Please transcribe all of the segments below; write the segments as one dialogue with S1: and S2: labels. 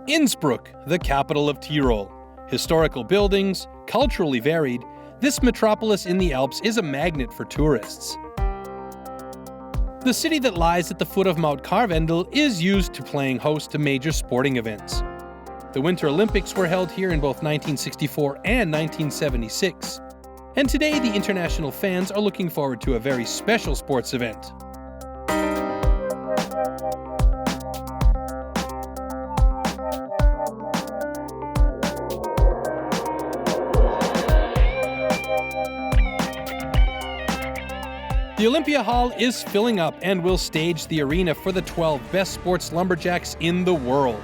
S1: Innsbruck, the capital of Tyrol. Historical buildings, culturally varied, this metropolis in the Alps is a magnet for tourists. The city that lies at the foot of Mount Karwendel is used to playing host to major sporting events. The Winter Olympics were held here in both 1964 and 1976. And today, the international fans are looking forward to a very special sports event. The Olympia Hall is filling up and will stage the arena for the 12 best sports lumberjacks in the world.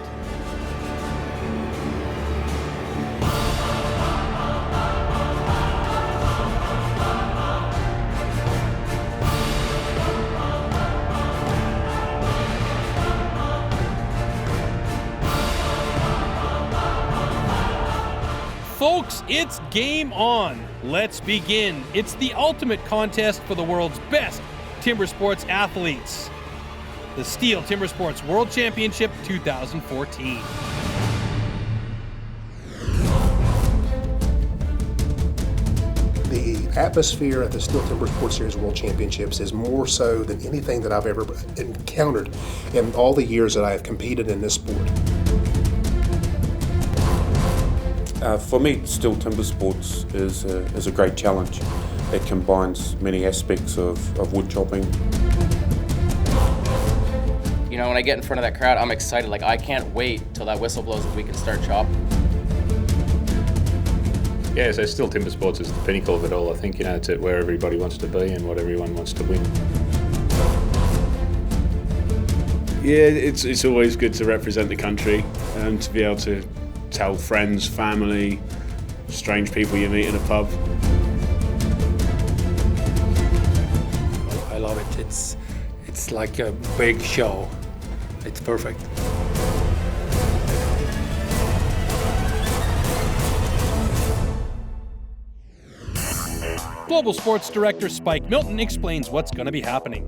S1: Folks, it's game on. Let's begin. It's the ultimate contest for the world's best timber sports athletes. The STIHL Timbersports World Championship 2014.
S2: The atmosphere at the STIHL Timbersport Series World Championships is more so than anything that I've ever encountered in all the years that I have competed in this sport.
S3: For me, STIHL Timbersports is a great challenge. It combines many aspects of wood chopping.
S4: You know, when I get in front of that crowd, I'm excited. Like, I can't wait till that whistle blows and we can start chopping.
S5: Yeah, so STIHL Timbersports is the pinnacle of it all. I think, you know, it's where everybody wants to be and what everyone wants to win.
S6: Yeah, it's always good to represent the country and to be able to tell friends, family, strange people you meet in a pub.
S7: I love it. It's like a big show. It's perfect.
S1: Global Sports Director Spike Milton explains what's going to be happening.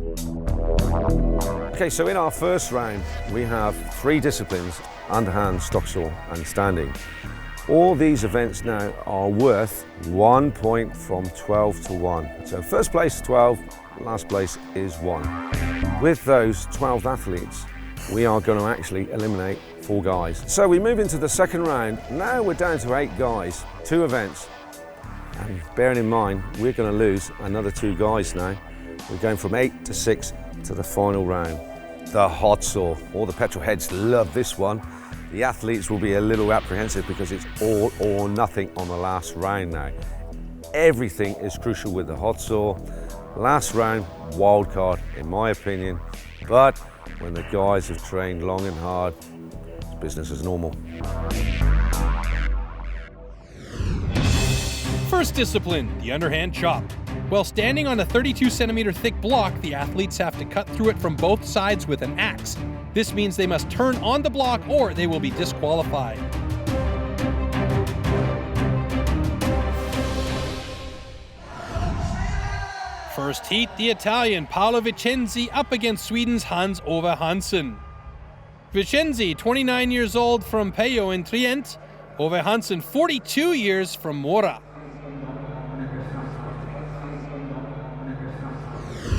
S8: Okay, so in our first round, we have 3 disciplines: underhand, stock saw, and standing. All these events now are worth 1 point from 12 to 1. So first place 12, last place is 1. With those 12 athletes, we are going to actually eliminate 4 guys. So we move into the second round. Now we're down to 8 guys, 2 events. And bearing in mind, we're going to lose another 2 guys now. We're going from 8 to 6 to the final round. The hot saw. All the petrol heads love this one. The athletes will be a little apprehensive because it's all or nothing on the last round now. Everything is crucial with the hot saw. Last round, wild card, in my opinion. But when the guys have trained long and hard, it's business as normal.
S1: First discipline, the underhand chop. While standing on a 32-centimeter thick block, the athletes have to cut through it from both sides with an axe. This means they must turn on the block or they will be disqualified. First heat, the Italian Paolo Vicenzi up against Sweden's Hans-Ove Hansson. Vicenzi, 29 years old from Pejo in Trient. Ove Hansson, 42 years from Mora.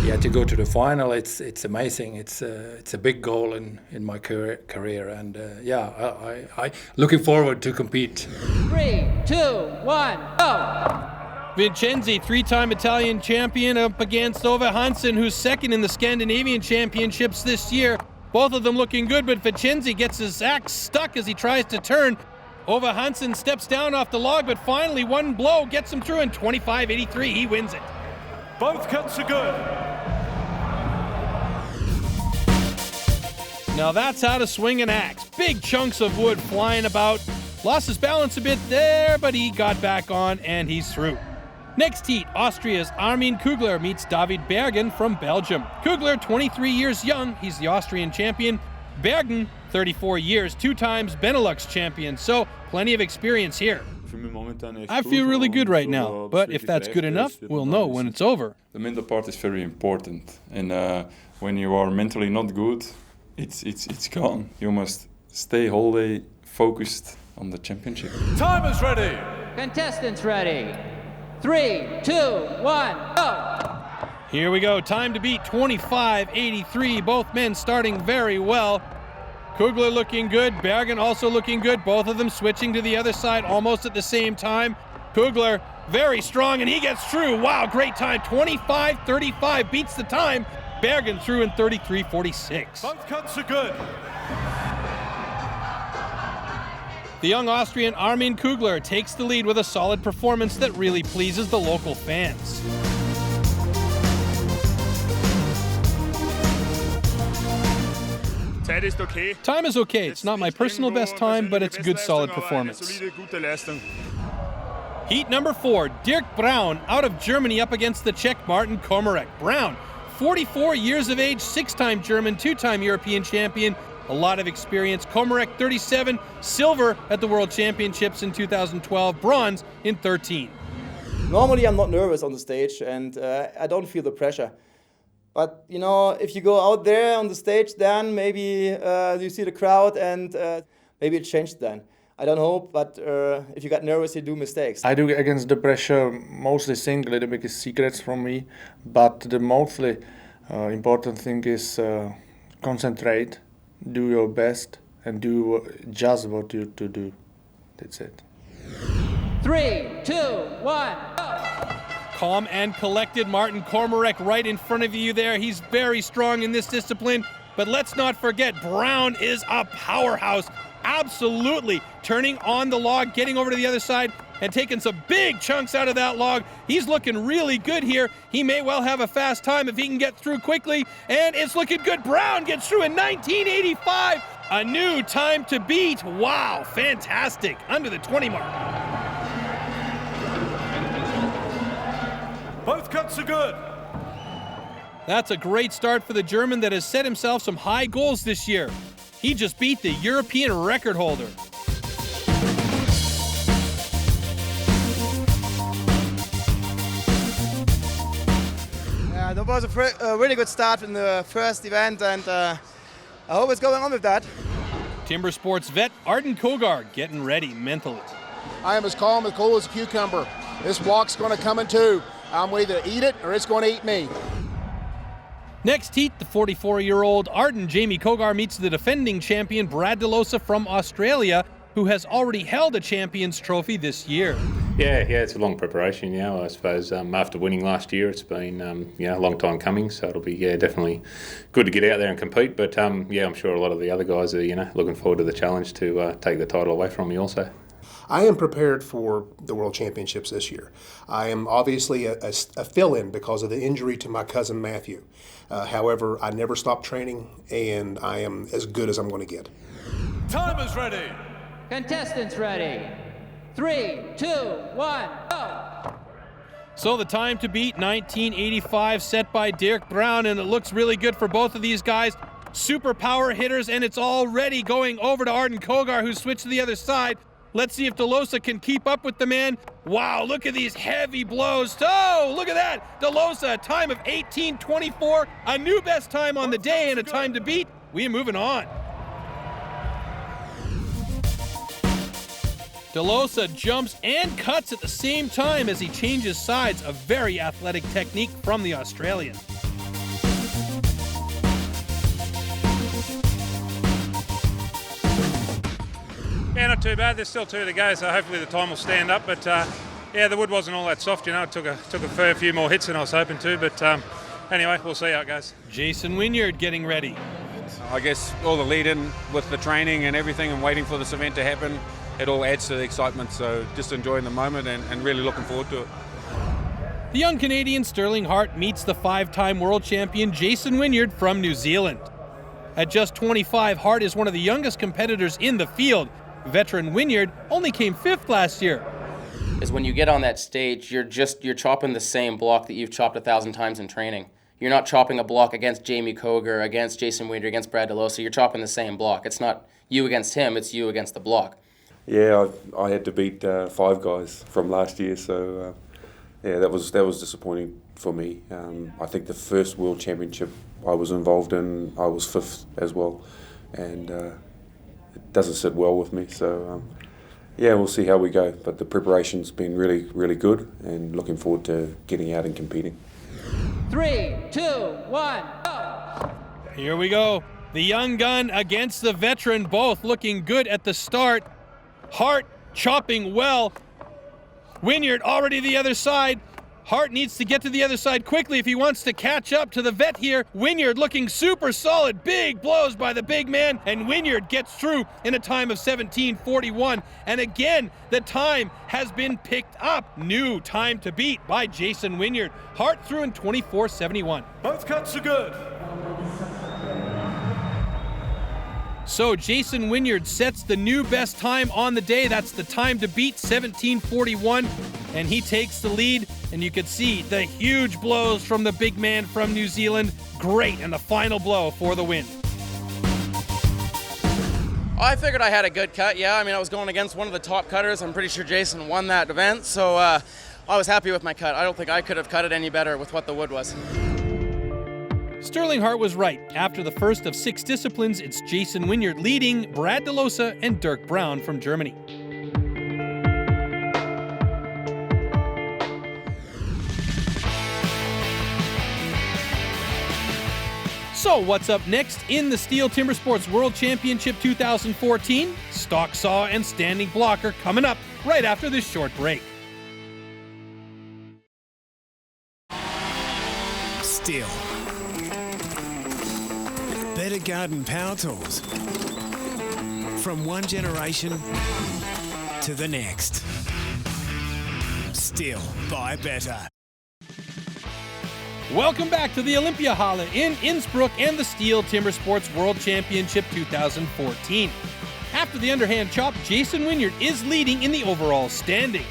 S7: Yeah, to go to the final, it's amazing. It's a big goal in my career, and I looking forward to compete.
S9: 3, 2, 1, go!
S1: Vicenzi, 3-time Italian champion, up against Ove Hansson, who's second in the Scandinavian Championships this year. Both of them looking good, but Vicenzi gets his axe stuck as he tries to turn. Ove Hansson steps down off the log, but finally one blow gets him through, and 25-83, he wins it.
S10: Both cuts are good.
S1: Now that's how to swing an axe. Big chunks of wood flying about. Lost his balance a bit there, but he got back on and he's through. Next heat, Austria's Armin Kugler meets David Bergen from Belgium. Kugler, 23 years young, he's the Austrian champion. Bergen, 34 years, 2 times Benelux champion, so plenty of experience here. I feel really good right now, but if that's good enough, we'll know when it's over.
S11: The mental part is very important, and when you are mentally not good, it's gone. You must stay whole day focused on the championship.
S10: Time is ready.
S9: Contestants ready. 3, 2, 1, go!
S1: Here we go. Time to beat 25.83. Both men starting very well. Kugler looking good. Bergen also looking good. Both of them switching to the other side almost at the same time. Kugler very strong, and he gets through. Wow, great time. 25.35 beats the time. Bergen through in 33.46.
S10: Both cuts are good.
S1: The young Austrian Armin Kugler takes the lead with a solid performance that really pleases the local fans. Time is okay. It's not my personal best time, but it's a good, solid performance. Heat number 4, Dirk Braun out of Germany up against the Czech Martin Komarek. Braun, 44 years of age, 6-time German, 2-time European champion, a lot of experience. Komarek, 37, silver at the World Championships in 2012, bronze in 13.
S12: Normally I'm not nervous on the stage, and I don't feel the pressure. But, you know, if you go out there on the stage, then maybe you see the crowd and maybe it changed then. I don't know, but if you got nervous, you do mistakes.
S13: I do against the pressure, mostly sing a little bit secrets from me, but the mostly important thing is concentrate, do your best, and do just what you to do. That's it.
S9: 3, 2, 1, go!
S1: Calm and collected, Martin Komarek right in front of you there. He's very strong in this discipline, but let's not forget, Braun is a powerhouse. Absolutely turning on the log, getting over to the other side, and taking some big chunks out of that log. He's looking really good here. He may well have a fast time if he can get through quickly, and it's looking good. Braun gets through in 1985. A new time to beat. Wow, fantastic. Under the 20 mark.
S10: Both cuts are good.
S1: That's a great start for the German that has set himself some high goals this year. He just beat the European record holder.
S12: Yeah, that was a really good start in the first event, and I hope it's going on with that.
S1: Timbersports vet Arden Kogar getting ready mentally.
S14: I am as calm and cool as a cucumber. This walk's going to come in two. I'm going to either eat it or it's going to eat me.
S1: Next heat, the 44-year-old Arden Jamie Kogar meets the defending champion Brad De Losa from Australia, who has already held a Champions Trophy this year.
S5: Yeah, it's a long preparation, I suppose. After winning last year, it's been a long time coming, so it'll be definitely good to get out there and compete. But I'm sure a lot of the other guys are looking forward to the challenge to take the title away from me also.
S2: I am prepared for the World Championships this year. I am obviously a fill-in because of the injury to my cousin Matthew. However, I never stop training, and I am as good as I'm going to get.
S10: Time is ready.
S9: Contestants ready. 3, 2, 1, go!
S1: So the time to beat 1985 set by Dirk Braun, and it looks really good for both of these guys. Super power hitters, and it's already going over to Arden Kogar, who switched to the other side. Let's see if De Losa can keep up with the man. Wow, look at these heavy blows. Oh, look at that. De Losa, a time of 18:24, a new best time on the day and a time to beat. We are moving on. De Losa jumps and cuts at the same time as he changes sides. A very athletic technique from the Australian.
S15: Yeah, not too bad. There's still 2 to go, so hopefully the time will stand up. But the wood wasn't all that soft. It took a fair few more hits than I was hoping to. But anyway, we'll see how it goes.
S1: Jason Wynyard getting ready.
S16: I guess all the lead-in with the training and everything, and waiting for this event to happen, it all adds to the excitement. So just enjoying the moment and really looking forward to it.
S1: The young Canadian Sterling Hart meets the 5-time world champion Jason Wynyard from New Zealand. At just 25, Hart is one of the youngest competitors in the field. Veteran Wynyard only came 5th last year.
S4: Is when you get on that stage, you're chopping the same block that you've chopped 1,000 times in training. You're not chopping a block against Jamie Kogar, against Jason Wynyard, against Brad De Losa. You're chopping the same block. It's not you against him, it's you against the block.
S3: Yeah, I had to beat 5 guys from last year, so that was disappointing for me. I think the first World Championship I was involved in, I was 5th as well, and it doesn't sit well with me. So yeah, we'll see how we go. But the preparation's been really, really good, and looking forward to getting out and competing.
S9: 3, 2, 1, go!
S1: Here we go. The young gun against the veteran, both looking good at the start. Hart chopping well. Wynyard already the other side. Hart needs to get to the other side quickly if he wants to catch up to the vet here. Wynyard looking super solid. Big blows by the big man, and Wynyard gets through in a time of 17:41. And again, the time has been picked up. New time to beat by Jason Wynyard. Hart through in 24:71.
S10: Both cuts are good.
S1: So Jason Wynyard sets the new best time on the day. That's the time to beat, 17:41, and he takes the lead. And you can see the huge blows from the big man from New Zealand. Great, and the final blow for the win.
S4: I figured I had a good cut, yeah. I mean, I was going against one of the top cutters. I'm pretty sure Jason won that event, so I was happy with my cut. I don't think I could have cut it any better with what the wood was.
S1: Sterling Hart was right. After the first of 6 disciplines, it's Jason Wynyard leading Brad De Losa and Dirk Brown from Germany. So what's up next in the STIHL Timbersports World Championship 2014? Stock saw and standing block are coming up right after this short break.
S17: STIHL. Better garden power tools. From one generation to the next. STIHL, buy better.
S1: Welcome back to the Olympiahalle in Innsbruck and the STIHL Timbersports World Championship 2014. After the underhand chop, Jason Wynyard is leading in the overall standings.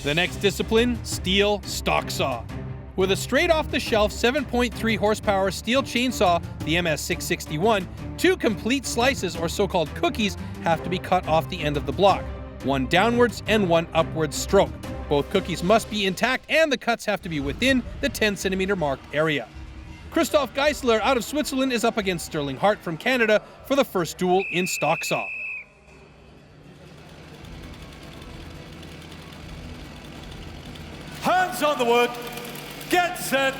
S1: The next discipline, STIHL stock saw. With a straight off the shelf 7.3 horsepower steel chainsaw, the MS661, 2 complete slices or so-called cookies have to be cut off the end of the block. 1 downwards and 1 upwards stroke. Both cookies must be intact and the cuts have to be within the 10 centimeter marked area. Christoph Geisler out of Switzerland is up against Sterling Hart from Canada for the first duel in stock saw.
S10: Hands on the wood. Get set.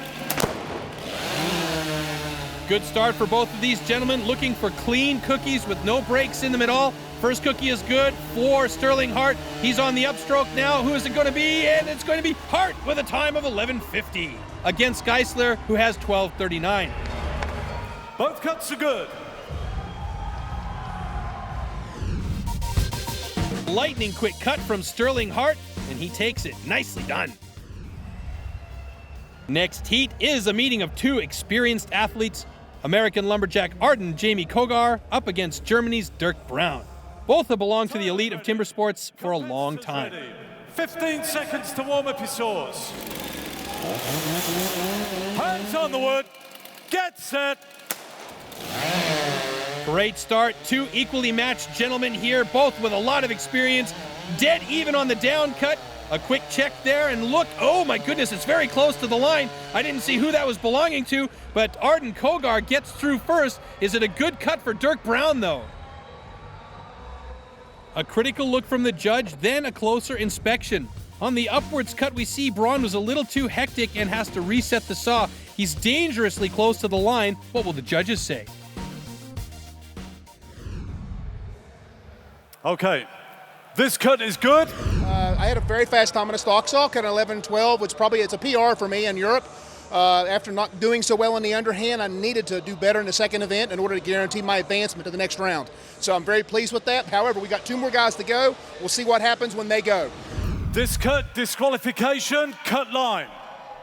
S1: Good start for both of these gentlemen, looking for clean cookies with no breaks in them at all. First cookie is good for Sterling Hart. He's on the upstroke now. Who is it going to be? And it's going to be Hart with a time of 11:50 against Geisler, who has 12:39.
S10: Both cuts are good.
S1: Lightning quick cut from Sterling Hart, and he takes it. Nicely done. Next heat is a meeting of 2 experienced athletes. American lumberjack Arden Jamie Kogar up against Germany's Dirk Brown. Both have belonged to the elite of timber sports for a long time.
S10: 15 seconds to warm up your saws. Hands on the wood. Get set.
S1: Great start. 2 equally matched gentlemen here, both with a lot of experience. Dead even on the down cut. A quick check there, and look, oh my goodness, it's very close to the line. I didn't see who that was belonging to, but Arden Kogar gets through first. Is it a good cut for Dirk Brown, though? A critical look from the judge, then a closer inspection. On the upwards cut, we see Braun was a little too hectic and has to reset the saw. He's dangerously close to the line. What will the judges say?
S10: Okay, this cut is good.
S14: I had a very fast time on a stock saw, cut an 11:12, which probably it's a PR for me in Europe. After not doing so well in the underhand, I needed to do better in the second event in order to guarantee my advancement to the next round. So I'm very pleased with that. However, we got 2 more guys to go. We'll see what happens when they go.
S10: This cut, disqualification, cut line.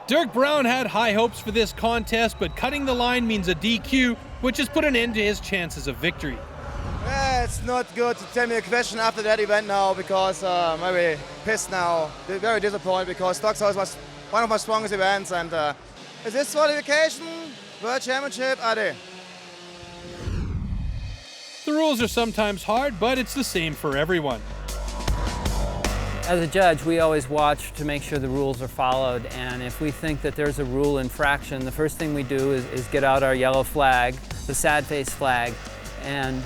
S1: Dirk Brown had high hopes for this contest, but cutting the line means a DQ, which has put an end to his chances of victory.
S12: It's not good to tell me a question after that event now, because I'm very pissed now, very disappointed, because stock saw was one of my strongest events, and is this qualification, World Championship, Ade?
S1: The rules are sometimes hard, but it's the same for everyone.
S18: As a judge, we always watch to make sure the rules are followed, and if we think that there's a rule infraction, the first thing we do is get out our yellow flag, the sad face flag, and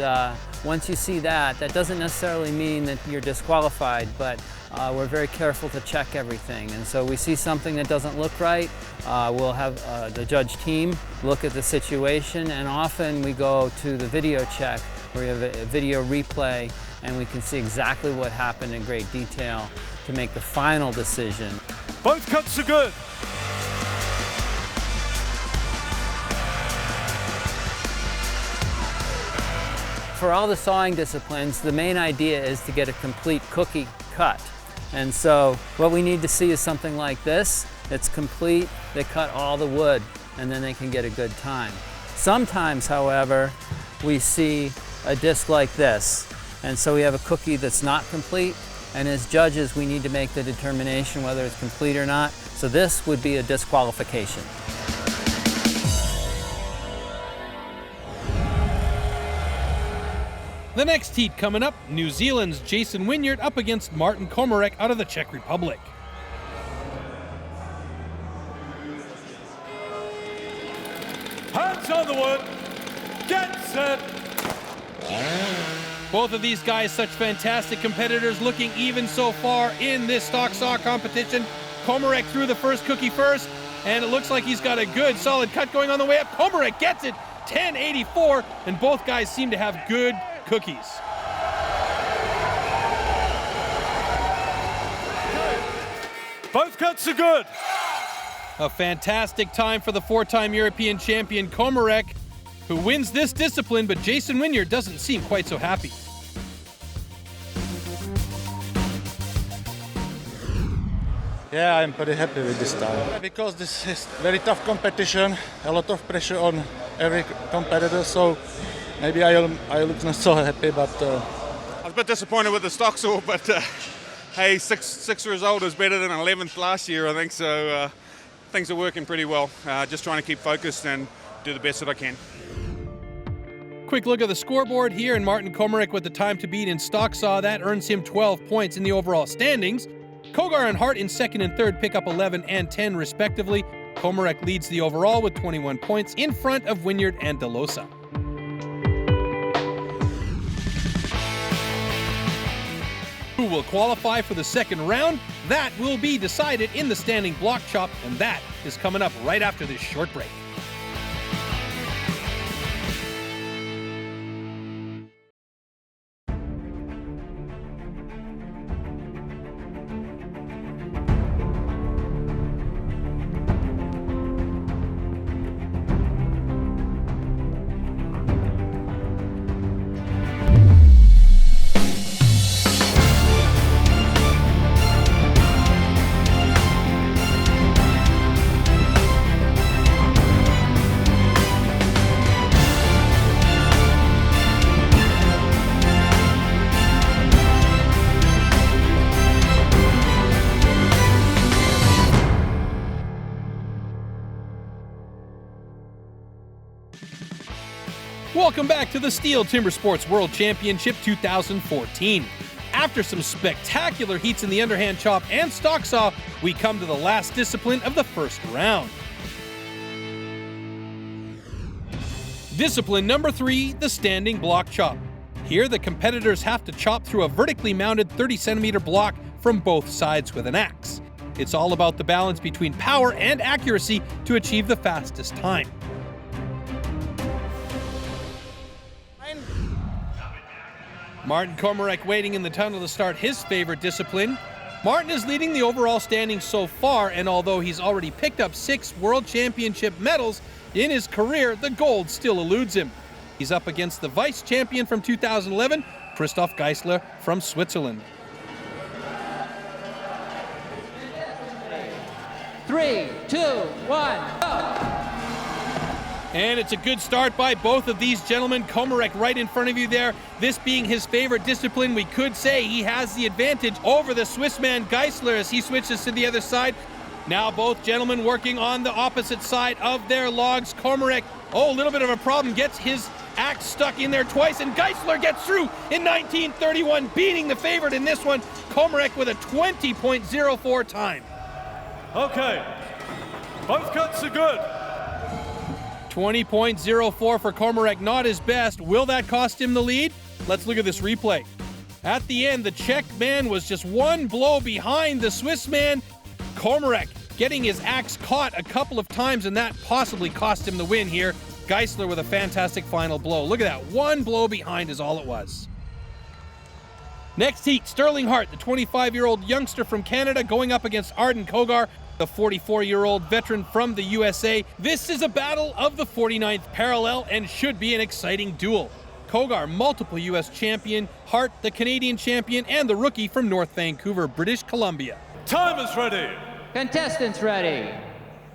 S18: once you see that, that doesn't necessarily mean that you're disqualified, but we're very careful to check everything. And so we see something that doesn't look right, we'll have the judge team look at the situation, and often we go to the video check where we have a video replay and we can see exactly what happened in great detail to make the final decision.
S10: Both cuts are good.
S18: For all the sawing disciplines, the main idea is to get a complete cookie cut. And so what we need to see is something like this. It's complete, they cut all the wood, and then they can get a good time. Sometimes, however, we see a disc like this. And so we have a cookie that's not complete, and as judges we need to make the determination whether it's complete or not. So this would be a disqualification.
S1: The next heat coming up, New Zealand's Jason Wynyard up against Martin Komarek out of the Czech Republic.
S10: Hands on the wood. Get set.
S1: Both of these guys, such fantastic competitors, looking even so far in this stock saw competition. Komarek threw the first cookie first, and it looks like he's got a good solid cut going on the way up. Komarek gets it, 1084, and both guys seem to have good cookies.
S10: Both cuts are good.
S1: A fantastic time for the four-time European champion Komarek, who wins this discipline, but Jason Wynyard doesn't seem quite so happy.
S13: Yeah, I'm pretty happy with this time. Because this is very tough competition, a lot of pressure on every competitor, so maybe I look not so happy, but...
S16: I was a bit disappointed with the stock saw, but hey, six result is better than 11th last year, I think, so things are working pretty well. Just trying to keep focused and do the best that I can.
S1: Quick look at the scoreboard here, and Martin Komarek with the time to beat in stock saw. That earns him 12 points in the overall standings. Kogar and Hart in second and third pick up 11 and 10 respectively. Komarek leads the overall with 21 points in front of Wynyard and De Losa. Who will qualify for the second round? That will be decided in the standing block chop, and that is coming up right after this short break. Welcome back to the STIHL Timbersports World Championship 2014. After some spectacular heats in the underhand chop and stock saw, we come to the last discipline of the first round. Discipline number 3, the standing block chop. Here the competitors have to chop through a vertically mounted 30-centimeter block from both sides with an axe. It's all about the balance between power and accuracy to achieve the fastest time. Martin Komarek waiting in the tunnel to start his favorite discipline. Martin is leading the overall standings so far, and although he's already picked up 6 World Championship medals in his career, the gold still eludes him. He's up against the vice champion from 2011, Christoph Geisler from Switzerland.
S9: 3, 2, 1, go!
S1: And it's a good start by both of these gentlemen. Komarek right in front of you there. This being his favorite discipline, we could say he has the advantage over the Swiss man Geisler as he switches to the other side. Now both gentlemen working on the opposite side of their logs. Komarek, a little bit of a problem, gets his Axe stuck in there twice, and Geisler gets through in 1931, beating the favorite in this one, Komarek, with a 20.04 time.
S10: Okay, both cuts are good.
S1: 20.04 for Komarek, not his best. Will that cost him the lead? Let's look at this replay. At the end, the Czech man was just one blow behind the Swiss man. Komarek getting his axe caught a couple of times, and that possibly cost him the win here. Geisler with a fantastic final blow. Look at that, one blow behind is all it was. Next heat, Sterling Hart, the 25-year-old youngster from Canada, going up against Arden Kogar, the 44-year-old veteran from the USA. This is a battle of the 49th parallel and should be an exciting duel. Kogar, multiple US champion, Hart, the Canadian champion, and the rookie from North Vancouver, British Columbia.
S10: Time is ready.
S9: Contestants ready.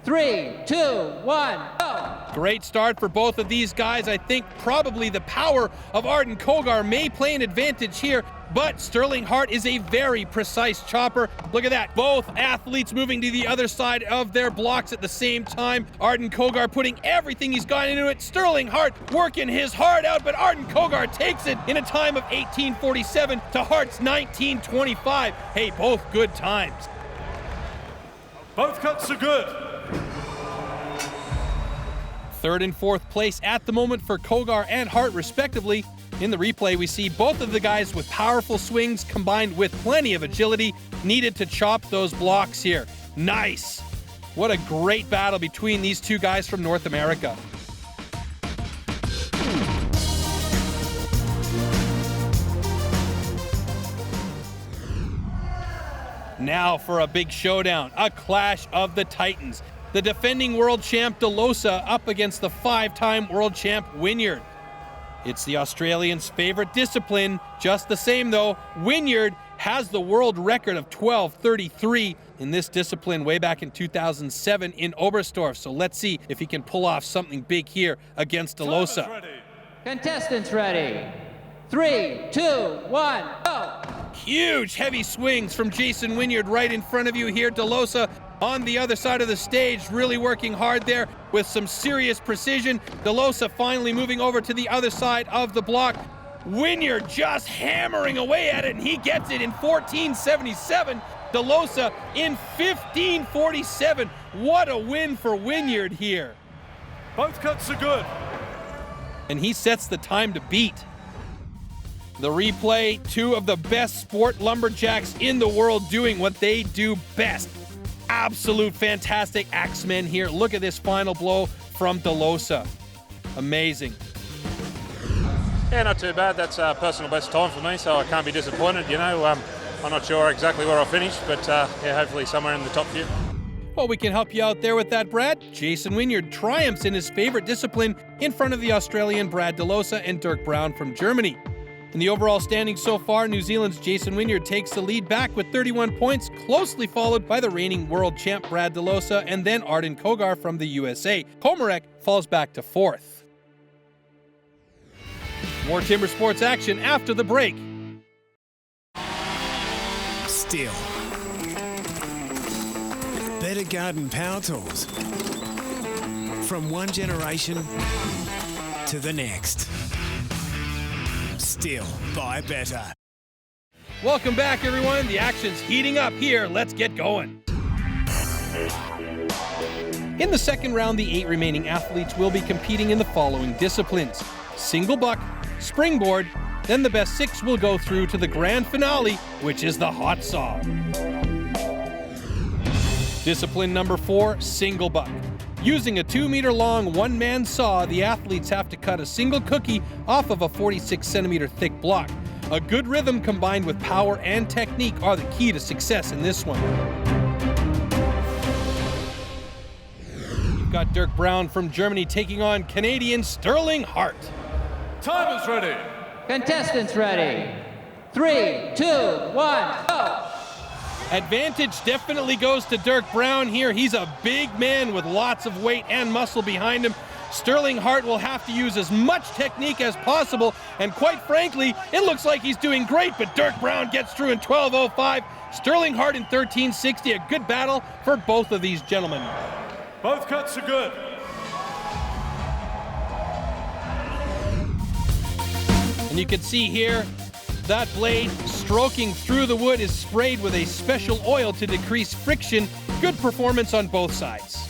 S9: 3, 2, 1, go!
S1: Great start for both of these guys. I think probably the power of Arden Kogar may play an advantage here, but Sterling Hart is a very precise chopper. Look at that. Both athletes moving to the other side of their blocks at the same time. Arden Kogar putting everything he's got into it. Sterling Hart working his heart out, but Arden Kogar takes it in a time of 18:47 to Hart's 19:25. Hey, both good times.
S10: Both cuts are good.
S1: Third and fourth place at the moment for Kogar and Hart, respectively. In the replay, we see both of the guys with powerful swings combined with plenty of agility needed to chop those blocks here. Nice! What a great battle between these two guys from North America. Now for a big showdown, a clash of the Titans. The defending world champ De Losa up against the 5-time world champ Wynyard. It's the Australians' favorite discipline. Just the same though, Wynyard has the world record of 12:33 in this discipline way back in 2007 in Oberstdorf. So let's see if he can pull off something big here against De Losa.
S9: Contestants ready. 3, 2, 1, go!
S1: Huge heavy swings from Jason Wynyard right in front of you here. De Losa on the other side of the stage, really working hard there with some serious precision. De Losa finally moving over to the other side of the block. Wynyard just hammering away at it, and he gets it in 14:77. De Losa in 15:47. What a win for Wynyard here.
S10: Both cuts are good.
S1: And he sets the time to beat. The replay, two of the best sport lumberjacks in the world doing what they do best. Absolute fantastic axemen here. Look at this final blow from De Losa. Amazing.
S15: Yeah, not too bad. That's a personal best time for me, so I can't be disappointed. You know, I'm not sure exactly where I'll finish, but yeah, hopefully somewhere in the top few.
S1: Well, we can help you out there with that, Brad. Jason Wynyard triumphs in his favorite discipline in front of the Australian Brad De Losa and Dirk Brown from Germany. In the overall standings so far, New Zealand's Jason Wynyard takes the lead back with 31 points, closely followed by the reigning world champ Brad De Losa and then Arden Kogar from the USA. Komarek falls back to fourth. More Timber Sports action after the break.
S17: STIHL. Better garden power tools. From one generation to the next. STIHL, buy better.
S1: Welcome back, everyone. The action's heating up here. Let's get going. In the second round, the 8 remaining athletes will be competing in the following disciplines: single buck, springboard, then the best 6 will go through to the grand finale, which is the hot saw. Discipline number 4, single buck. Using a 2-meter-long one-man saw, the athletes have to cut a single cookie off of a 46-centimeter thick block. A good rhythm combined with power and technique are the key to success in this one. You've got Dirk Brown from Germany taking on Canadian Sterling Hart.
S10: Time is ready.
S9: Contestants ready. 3, 2, 1, go!
S1: Advantage definitely goes to Dirk Brown here. He's a big man with lots of weight and muscle behind him. Sterling Hart will have to use as much technique as possible, and quite frankly, it looks like he's doing great, but Dirk Brown gets through in 12:05. Sterling Hart in 13:60. A good battle for both of these gentlemen.
S10: Both cuts are good.
S1: And you can see here, that blade stroking through the wood is sprayed with a special oil to decrease friction. Good performance on both sides.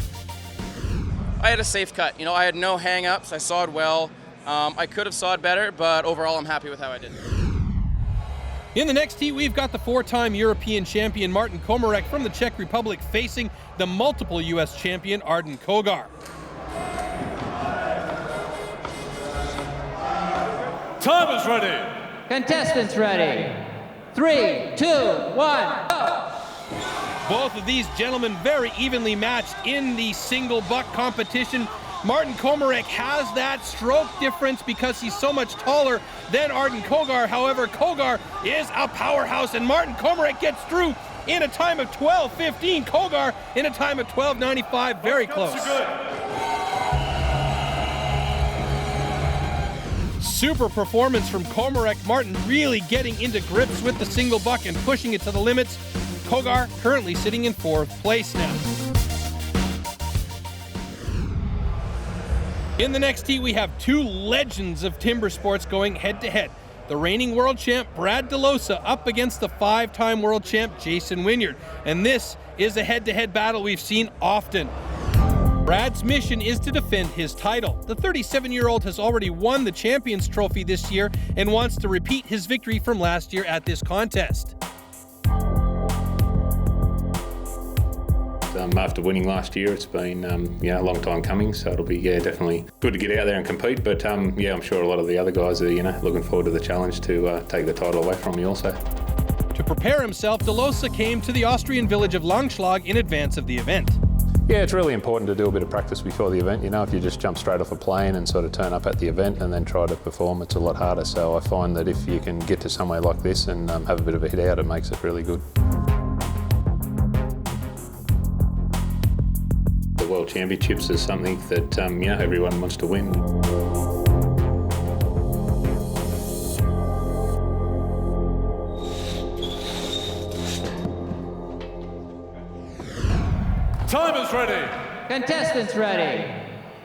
S4: I had a safe cut. You know, I had no hang-ups. I sawed well. I could have sawed better, but overall I'm happy with how I did.
S1: In the next heat, we've got the 4-time European champion Martin Komarek from the Czech Republic facing the multiple U.S. champion Arden Kogar.
S10: Time is ready.
S9: Contestants ready. 3, 2, 1, go!
S1: Both of these gentlemen very evenly matched in the single buck competition. Martin Komarek has that stroke difference because he's so much taller than Arden Kogar. However, Kogar is a powerhouse, and Martin Komarek gets through in a time of 12:15. Kogar in a time of 12:95. Very close. Super performance from Komarek. Martin really getting into grips with the single buck and pushing it to the limits. Kogar currently sitting in 4th place now. In the next heat, we have two legends of timber sports going head-to-head. The reigning world champ, Brad De Losa, up against the 5-time world champ, Jason Wynyard. And this is a head-to-head battle we've seen often. Brad's mission is to defend his title. The 37-year-old has already won the Champions Trophy this year and wants to repeat his victory from last year at this contest.
S5: After winning last year, it's been a long time coming, so it'll be definitely good to get out there and compete. But I'm sure a lot of the other guys are looking forward to the challenge to take the title away from me also.
S1: To prepare himself, De Losa came to the Austrian village of Langschlag in advance of the event.
S5: Yeah, it's really important to do a bit of practice before the event. If you just jump straight off a plane and sort of turn up at the event and then try to perform, it's a lot harder. So I find that if you can get to somewhere like this and have a bit of a hit out, it makes it really good. The World Championships is something that everyone wants to win.
S10: Time is ready.
S9: Contestants ready.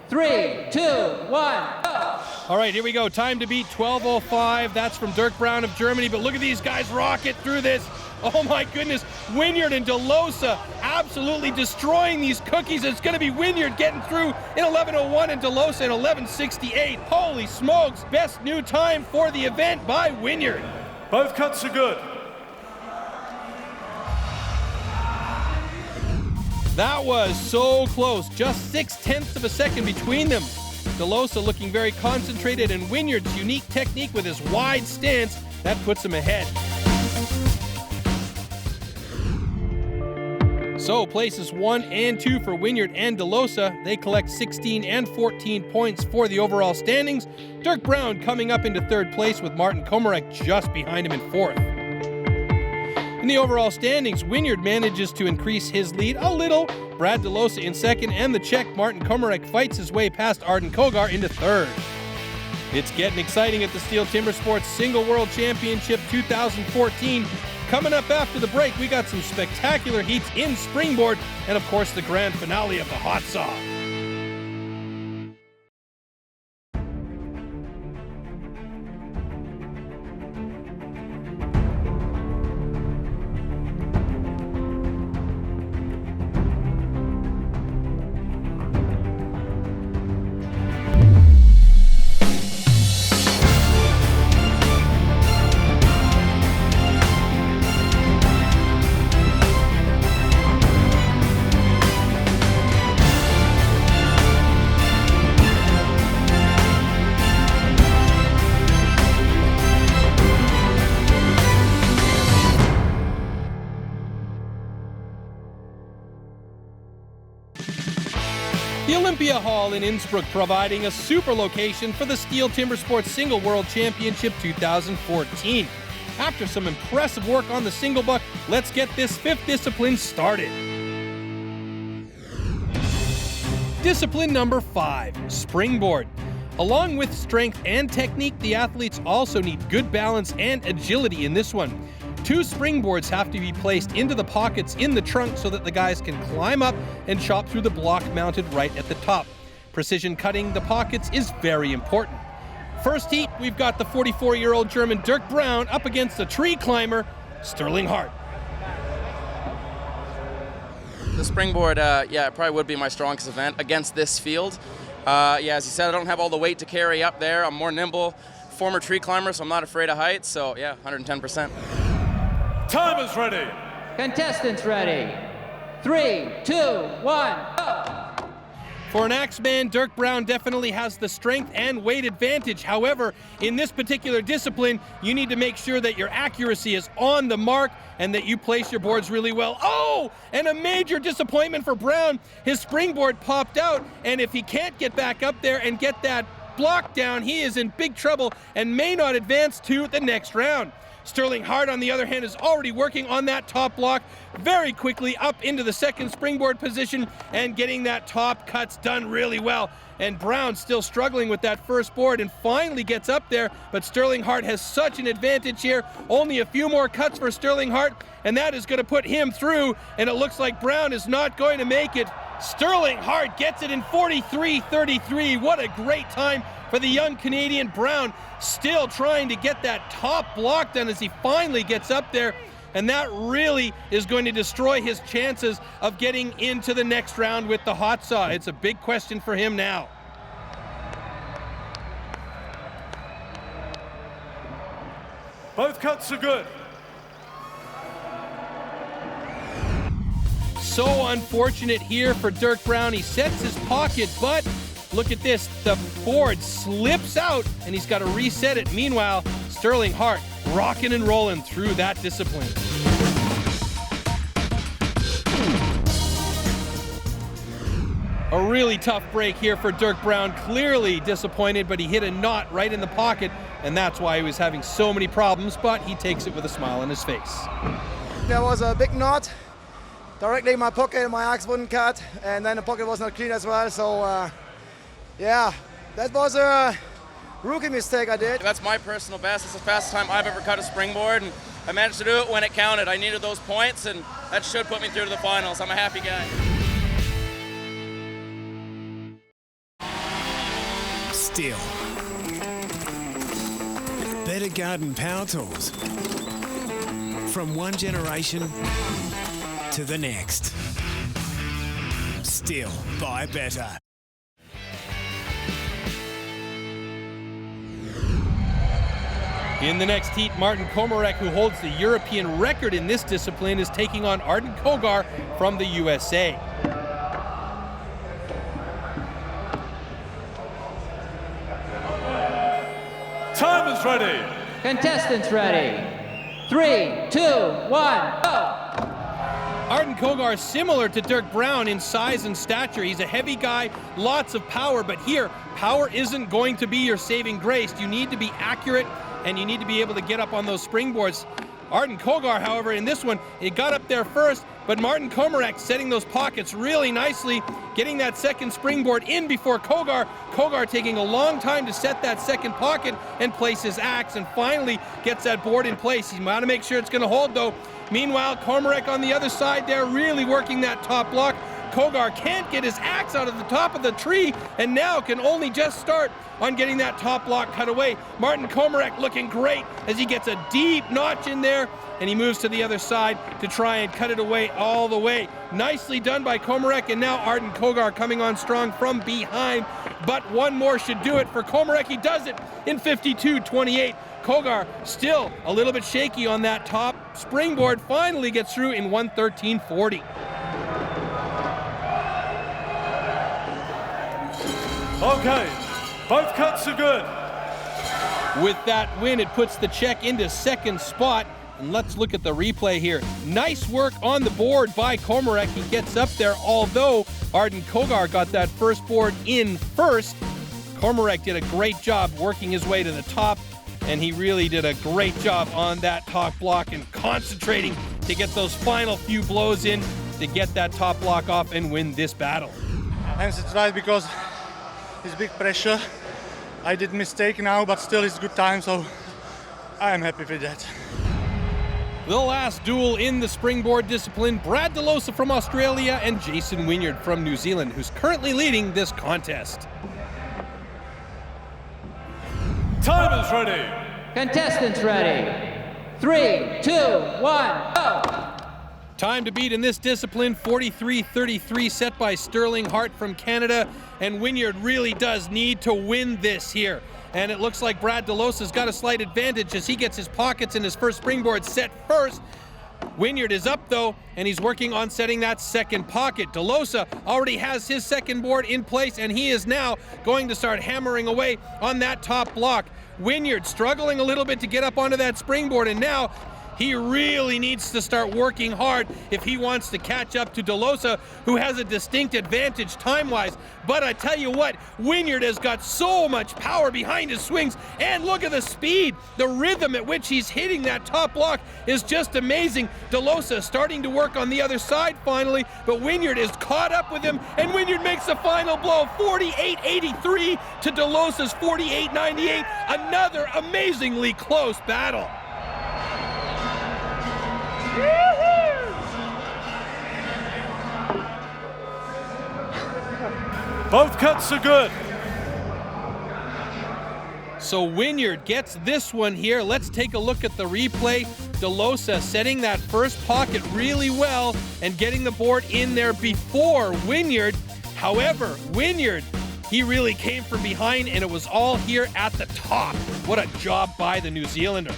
S9: 3, 2, 1, go!
S1: All right, here we go. Time to beat 12:05. That's from Dirk Brown of Germany. But look at these guys rocket through this. Oh my goodness, Wynyard and De Losa absolutely destroying these cookies. It's going to be Wynyard getting through in 11:01 and De Losa in 11:68. Holy smokes, best new time for the event by Wynyard.
S10: Both cuts are good.
S1: That was so close, just 0.6 of a second between them. De Losa looking very concentrated, and Wynyard's unique technique with his wide stance, that puts him ahead. So places 1 and 2 for Wynyard and De Losa. They collect 16 and 14 points for the overall standings. Dirk Brown coming up into 3rd place with Martin Komarek just behind him in 4th. In the overall standings, Wynyard manages to increase his lead a little. Brad De Losa in 2nd, and the Czech Martin Komarek fights his way past Arden Kogar into 3rd. It's getting exciting at the STIHL Timbersports Single World Championship 2014. Coming up after the break, we got some spectacular heats in springboard and, of course, the grand finale of the hot saw. The Olympia Hall in Innsbruck providing a super location for the STIHL Timbersports Single World Championship 2014. After some impressive work on the single buck, let's get this 5th discipline started. Discipline number 5, springboard. Along with strength and technique, the athletes also need good balance and agility in this one. 2 springboards have to be placed into the pockets in the trunk so that the guys can climb up and chop through the block mounted right at the top. Precision cutting the pockets is very important. First heat, we've got the 44-year-old German Dirk Brown up against the tree climber, Sterling Hart.
S4: The springboard, yeah, it probably would be my strongest event against this field. Yeah, as you said, I don't have all the weight to carry up there. I'm more nimble, former tree climber, so I'm not afraid of heights. So yeah, 110%.
S10: Time is ready.
S9: Contestants ready. 3, 2, 1, go!
S1: For an Axeman, Dirk Brown definitely has the strength and weight advantage. However, in this particular discipline, you need to make sure that your accuracy is on the mark and that you place your boards really well. Oh, and a major disappointment for Brown. His springboard popped out, and if he can't get back up there and get that block down, he is in big trouble and may not advance to the next round. Sterling Hart, on the other hand, is already working on that top block very quickly up into the second springboard position and getting that top cuts done really well. And Brown still struggling with that first board and finally gets up there, but Sterling Hart has such an advantage here. Only a few more cuts for Sterling Hart, and that is going to put him through, and it looks like Brown is not going to make it. Sterling Hart gets it in 43.33. What a great time for the young Canadian. Brown still trying to get that top block done as he finally gets up there, and that really is going to destroy his chances of getting into the next round with the hot saw. It's a big question for him now.
S10: Both cuts are good.
S1: So unfortunate here for Dirk Brown. He sets his pocket, but look at this. The board slips out, and he's got to reset it. Meanwhile, Sterling Hart rocking and rolling through that discipline. A really tough break here for Dirk Brown. Clearly disappointed, but he hit a knot right in the pocket, and that's why he was having so many problems, but he takes it with a smile on his face.
S12: There was a big knot directly in my pocket, and my axe wouldn't cut, and then the pocket was not clean as well, so yeah, that was a rookie mistake I did.
S4: That's my personal best. It's the fastest time I've ever cut a springboard, and I managed to do it when it counted. I needed those points, and that should put me through to the finals. I'm a happy guy.
S17: STIHL. Better garden power tools. From one generation to the next. STIHL, buy better.
S1: In the next heat, Martin Komarek, who holds the European record in this discipline, is taking on Arden Kogar from the USA.
S10: Time is ready.
S9: Contestants ready. 3, 2, 1, go!
S1: Arden Kogar is similar to Dirk Brown in size and stature. He's a heavy guy, lots of power, but here, power isn't going to be your saving grace. You need to be accurate, and you need to be able to get up on those springboards. Arden Kogar, however, in this one, he got up there first, but Martin Komarek setting those pockets really nicely, getting that second springboard in before Kogar. Kogar taking a long time to set that second pocket and place his axe, and finally gets that board in place. He's got to make sure it's going to hold, though. Meanwhile, Komarek on the other side there, really working that top block. Kogar can't get his axe out of the top of the tree, and now can only just start on getting that top block cut away. Martin Komarek looking great as he gets a deep notch in there, and he moves to the other side to try and cut it away all the way. Nicely done by Komarek, and now Arden Kogar coming on strong from behind, but one more should do it for Komarek. He does it in 52.28. Kogar still a little bit shaky on that top springboard, finally gets through in 1:13.40.
S10: Okay, both cuts are good.
S1: With that win, it puts the Czech into second spot. And let's look at the replay here. Nice work on the board by Komarek. He gets up there, although Arden Kogar got that first board in first. Komarek did a great job working his way to the top, and he really did a great job on that top block and concentrating to get those final few blows in to get that top block off and win this battle.
S19: I'm satisfied because it's big pressure. I did mistake now, but still it's good time, so I am happy with that.
S1: The last duel in the springboard discipline, Brad De Losa from Australia and Jason Wynyard from New Zealand, who's currently leading this contest.
S10: Time is ready.
S9: Contestants ready. 3, 2, 1, go!
S1: Time to beat in this discipline, 43-33, set by Sterling Hart from Canada. And Wynyard really does need to win this here. And it looks like Brad De Losa's got a slight advantage as he gets his pockets in his first springboard set first. Wynyard is up though, and he's working on setting that second pocket. De Losa already has his second board in place, and he is now going to start hammering away on that top block. Wynyard struggling a little bit to get up onto that springboard, and now he really needs to start working hard if he wants to catch up to De Losa, who has a distinct advantage time-wise. But I tell you what, Wynyard has got so much power behind his swings, and look at the speed. The rhythm at which he's hitting that top block is just amazing. De Losa starting to work on the other side finally, but Wynyard is caught up with him, and Wynyard makes the final blow, 48-83 to De Losa's 48-98. Another amazingly close battle.
S10: Both cuts are good.
S1: So Wynyard gets this one here. Let's take a look at the replay. De Losa setting that first pocket really well and getting the board in there before Wynyard. However, Wynyard, he really came from behind, and it was all here at the top. What a job by the New Zealander.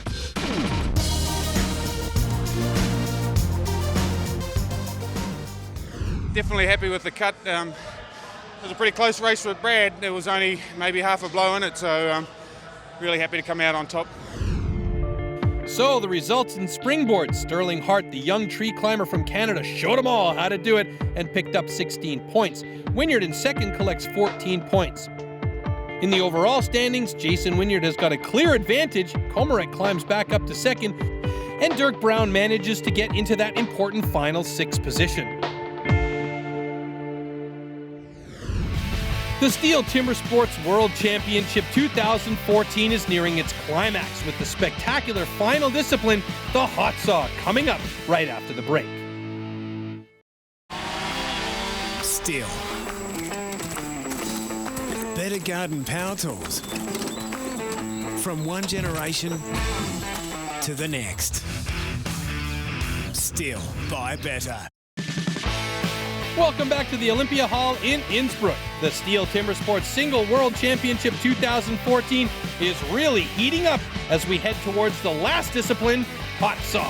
S16: Definitely happy with the cut. It was a pretty close race with Brad. There was only maybe half a blow in it, so really happy to come out on top.
S1: So the results in springboard, Sterling Hart, the young tree climber from Canada, showed them all how to do it and picked up 16 points. Wynyard in second collects 14 points. In the overall standings, Jason Wynyard has got a clear advantage. Komarek climbs back up to second, and Dirk Brown manages to get into that important final 6th position. The STIHL Timbersports World Championship 2014 is nearing its climax with the spectacular final discipline, the hot saw, coming up right after the break.
S17: STIHL. Better garden power tools. From one generation to the next. STIHL, buy better.
S1: Welcome back to the Olympia Hall in Innsbruck. The STIHL Timbersports Single World Championship 2014 is really heating up as we head towards the last discipline, hot saw.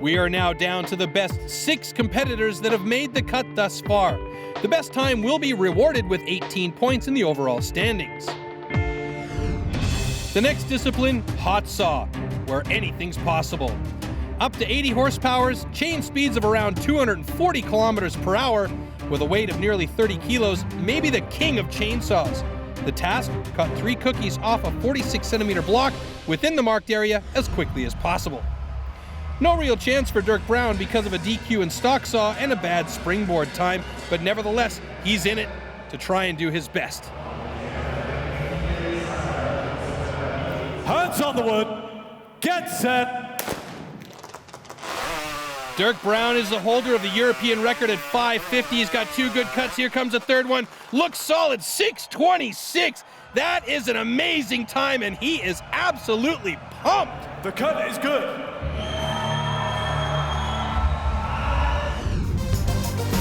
S1: We are now down to the best 6 competitors that have made the cut thus far. The best time will be rewarded with 18 points in the overall standings. The next discipline, hot saw, where anything's possible. Up to 80 horsepowers, chain speeds of around 240 kilometers per hour, with a weight of nearly 30 kilos, may be the king of chainsaws. The task, cut 3 cookies off a 46-centimeter block within the marked area as quickly as possible. No real chance for Dirk Brown because of a DQ in stock saw and a bad springboard time, but nevertheless, he's in it to try and do his best.
S10: Hands on the wood. Get set.
S1: Dirk Brown is the holder of the European record at 550. He's got 2 good cuts. Here comes a third one. Looks solid, 6:26. That is an amazing time, and he is absolutely pumped.
S10: The cut is good.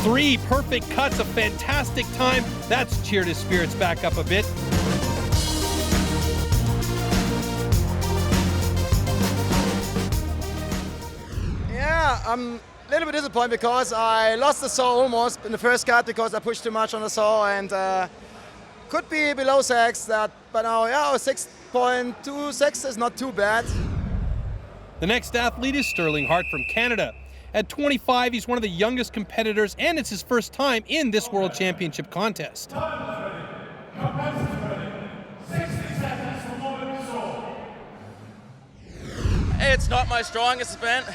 S1: 3 perfect cuts, a fantastic time. That's cheered his spirits back up a bit.
S12: Yeah, I'm a little bit disappointed because I lost the saw almost in the first cut because I pushed too much on the saw, and could be below 6. But now, yeah, 6.26 is not too bad.
S1: The next athlete is Sterling Hart from Canada. At 25, he's one of the youngest competitors, and it's his first time in this World Championship contest.
S4: It's not my strongest event,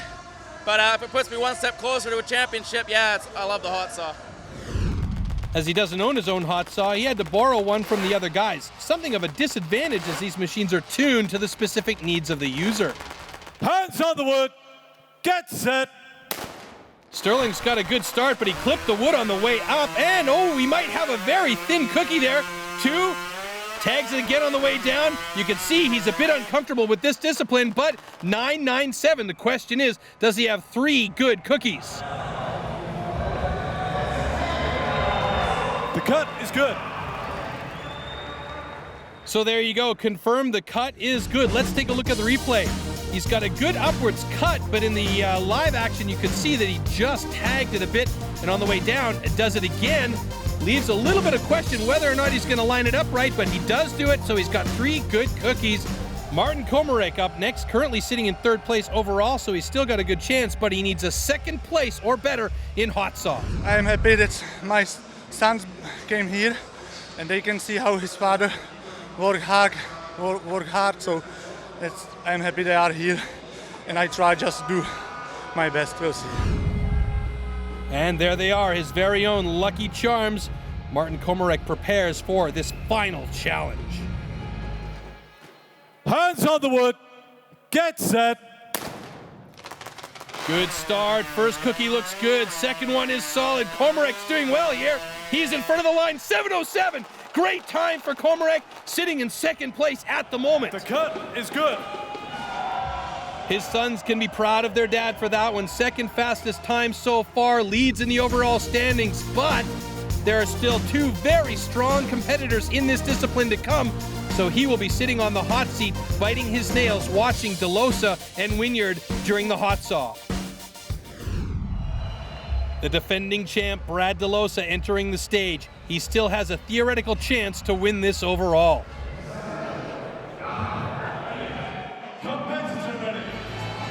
S4: but if it puts me one step closer to a championship, yeah, I love the hot saw.
S1: As he doesn't own his own hot saw, he had to borrow one from the other guys. Something of a disadvantage as these machines are tuned to the specific needs of the user.
S10: Hands on the wood. Get set.
S1: Sterling's got a good start, but he clipped the wood on the way up, and oh, we might have a very thin cookie there. 2, tags it again on the way down. You can see he's a bit uncomfortable with this discipline, but 9.97. The question is, does he have 3 good cookies?
S10: The cut is good.
S1: So there you go, confirmed the cut is good. Let's take a look at the replay. He's got a good upwards cut, but in the live action you can see that he just tagged it a bit, and on the way down it does it again. Leaves a little bit of question whether or not he's going to line it up right, but he does do it, so he's got 3 good cookies. Martin Komarek up next, currently sitting in 3rd place overall, so he's still got a good chance, but he needs a 2nd place or better in hot saw.
S19: I am happy that my sons came here and they can see how his father worked hard. So I'm happy they are here, and I try just to do my best. We'll see.
S1: And there they are, his very own Lucky Charms. Martin Komarek prepares for this final challenge.
S10: Hands on the wood. Get set.
S1: Good start. First cookie looks good. Second one is solid. Komarek's doing well here. He's in front of the line. 7:07. Great time for Komarek, sitting in 2nd place at the moment.
S10: The cut is good.
S1: His sons can be proud of their dad for that one. 2nd fastest time so far, leads in the overall standings, but there are still 2 very strong competitors in this discipline to come, so he will be sitting on the hot seat, biting his nails, watching De Losa and Wynyard during the hot saw. The defending champ, Brad De Losa, entering the stage. He still has a theoretical chance to win this overall.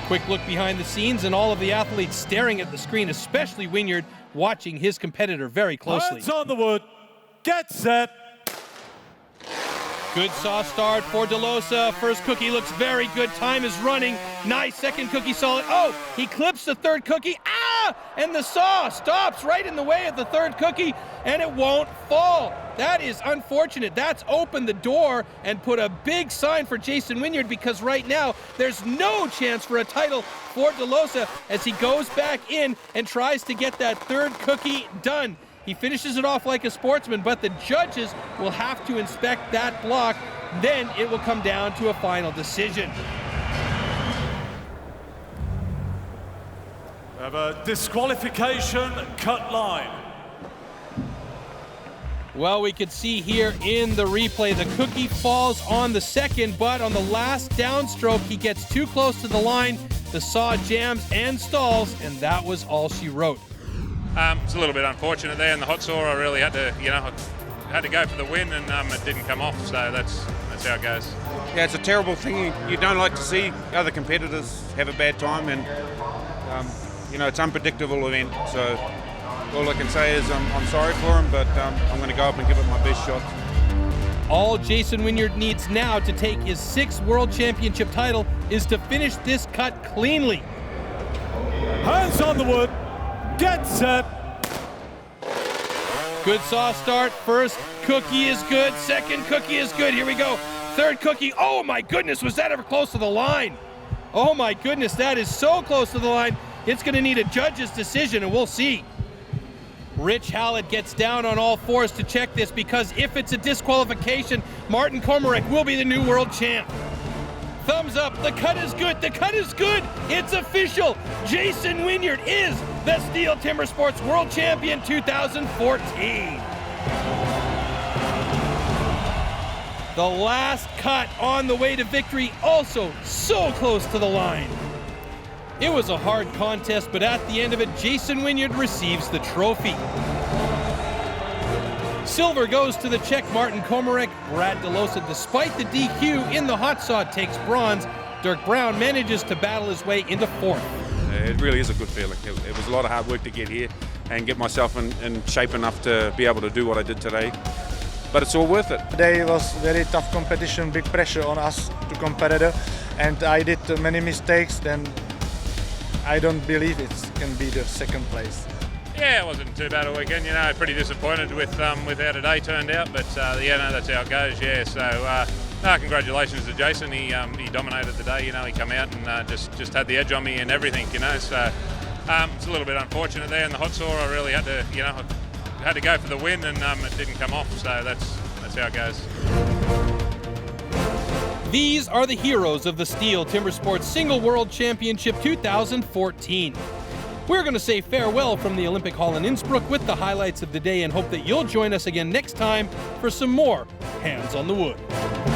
S1: Quick look behind the scenes, and all of the athletes staring at the screen, especially Wynyard, watching his competitor very closely.
S10: Hands on the wood. Get set.
S1: Good saw start for De Losa. First cookie looks very good. Time is running. Nice. 2nd cookie solid. Oh, he clips the 3rd cookie. Ah! And the saw stops right in the way of the 3rd cookie, and it won't fall. That is unfortunate. That's opened the door and put a big sign for Jason Wynyard, because right now there's no chance for a title for De Losa as he goes back in and tries to get that 3rd cookie done. He finishes it off like a sportsman, but the judges will have to inspect that block. Then it will come down to a final decision.
S10: We have a disqualification cut line.
S1: Well, we could see here in the replay, the cookie falls on the 2nd, but on the last downstroke, he gets too close to the line. The saw jams and stalls, and that was all she wrote.
S15: It's a little bit unfortunate there in the hot saw. I really had to, had to go for the win, and it didn't come off. So that's how it goes.
S16: Yeah, it's a terrible thing. You don't like to see other competitors have a bad time, and it's an unpredictable event. So all I can say is I'm sorry for him, but I'm going to go up and give it my best shot.
S1: All Jason Wynyard needs now to take his 6th World Championship title is to finish this cut cleanly.
S10: Hands on the wood. Get set.
S1: Good saw start. First cookie is good. 2nd cookie is good. Here we go. 3rd cookie. Oh my goodness, was that ever close to the line? Oh my goodness, that is so close to the line. It's going to need a judge's decision, and we'll see. Rich Hallett gets down on all fours to check this, because if it's a disqualification, Martin Komarek will be the new world champ. Thumbs up. The cut is good. The cut is good. It's official. Jason Wynyard is the STIHL Timbersports World Champion 2014. The last cut on the way to victory, also so close to the line. It was a hard contest, but at the end of it, Jason Wynyard receives the trophy. Silver goes to the Czech Martin Komarek. Brad De Losa, despite the DQ in the hot saw, takes bronze. Dirk Brown manages to battle his way into 4th.
S16: It really is a good feeling. It was a lot of hard work to get here and get myself in shape enough to be able to do what I did today. But it's all worth it.
S19: Today was very tough competition, big pressure on us, two competitors, and I did many mistakes. Then I don't believe it can be the 2nd place.
S15: Yeah, it wasn't too bad a weekend. Pretty disappointed with how today turned out, but that's how it goes. Yeah, so congratulations to Jason. He dominated the day. He come out and just had the edge on me and everything. So it's a little bit unfortunate there in the hot saw. I really had to go for the win, and it didn't come off. So that's that's how it goes.
S1: These are the heroes of the STIHL Timbersports Single World Championship 2014. We're going to say farewell from the Olympic Hall in Innsbruck with the highlights of the day and hope that you'll join us again next time for some more Hands on the Wood.